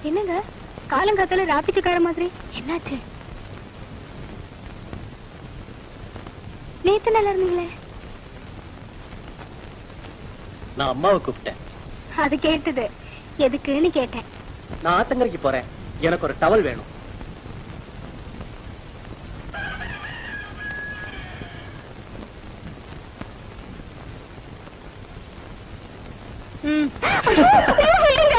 என்னங்க காலங்காத்தால ராப்பிச்சக்கார மாதிரி என்னாச்சு? நேத்து நல்லா இருந்தீங்களே. நான் அம்மாவை கூப்பிட்டேன். அது கேட்டது எதுக்குன்னு கேட்டேன். நான் ஆத்தங்கரைக்கு போறேன், எனக்கு ஒரு டவல் வேணும். விடுங்க.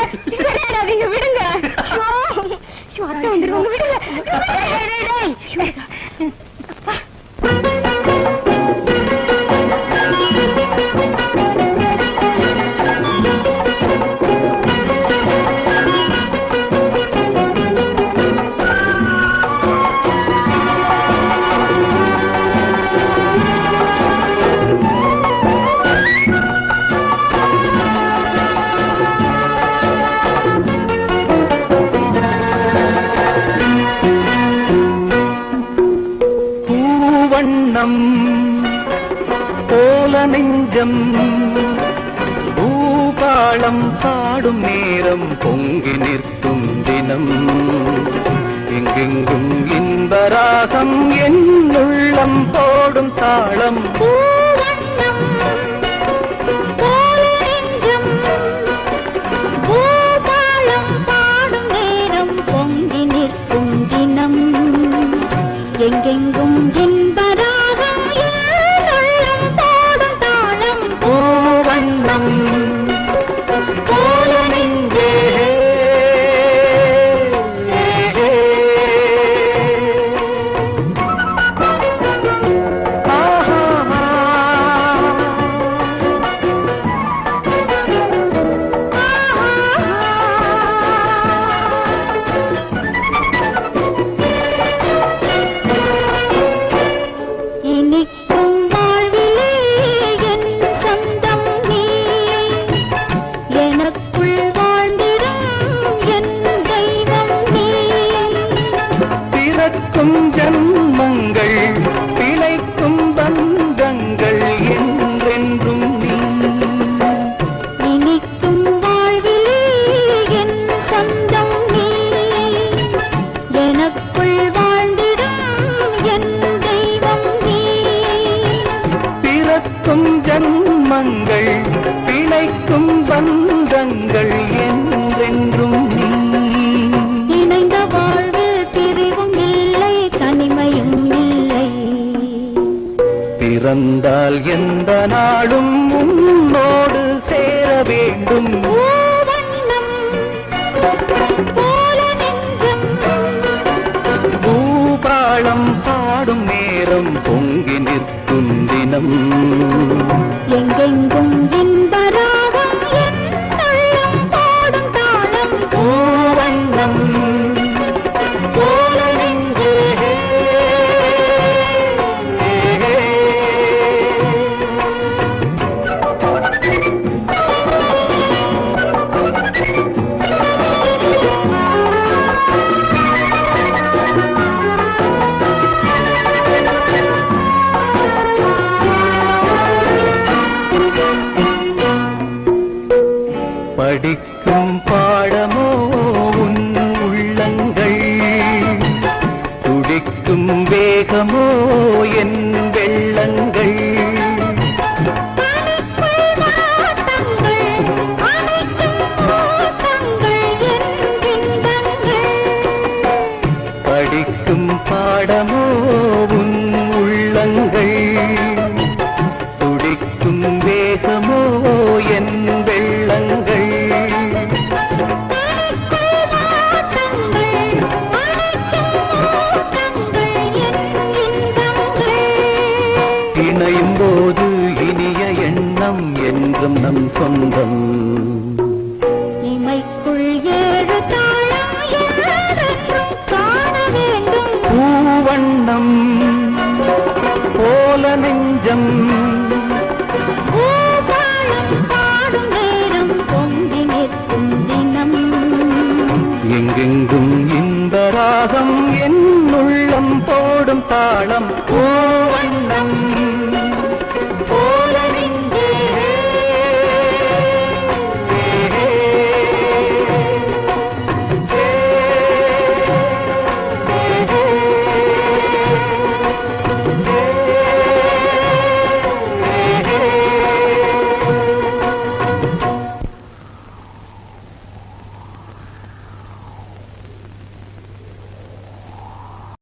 போல நெஞ்சம் பூபாளம் பாடும் நேரம் பொங்கி நிற்கும் தினம் எங்கெங்கும் இன்பராகம் என் உள்ளம் போடும் தாளம் பொங்கி நிற்கும் தினம் எங்கெங்கும் இன்பராகம் உள்ளம் போடும் தாளம் பூவண்ணம் போல நெஞ்சே ஜன்மங்கள் பிழைக்கும் பந்தங்கள் என்றென்றும் நீ இனிக்கும் வாழ்விலே என் சொந்தம் நீ எனக்குள் வாழ்ந்திடும் என் தெய்வம் நீ பிறக்கும் ஜன்மங்கள் பிழைக்கும் பந்தங்கள் என்றென்றும் நீ இணைந்த வாழ்வு பிரிவும் இல்லை தனிமையும் இல்லை பிறந்தால் எந்த நாளும் உன்னோடு சேர வேண்டும் போல நெஞ்சம் பூபாளம் பாடும் நேரம் பொங்கி நிற்கும் தினம் எங்கெங்கும் இன்பராகம் என் உள்ளம் போடும் தாளம் பூவண்ணம் போல நெஞ்சே படிக்கும் பாடமோ உன் உள்ளங்கள் துடிக்கும் வேகமோ என் வெள்ளங்கள் படிக்கும் பாடமோ உன் உள்ளங்கள் துடிக்கும் வேகமோ என் வெள்ளங்கள் இணையும் போது இனிய எண்ணம் என்றும் நம் சொந்தம் இமைக்குள் ஏழு தாளம் என்றென்றும் காண வேண்டும் பூவண்ணம் போல நெஞ்சம் பூபாளம் பாடும் நேரம் பொங்கி நிற்கும் தினம் எங்கெங்கும் இன்பராகம் என் உள்ளம் போடும் தாளம் பூவண்ணம் ஓ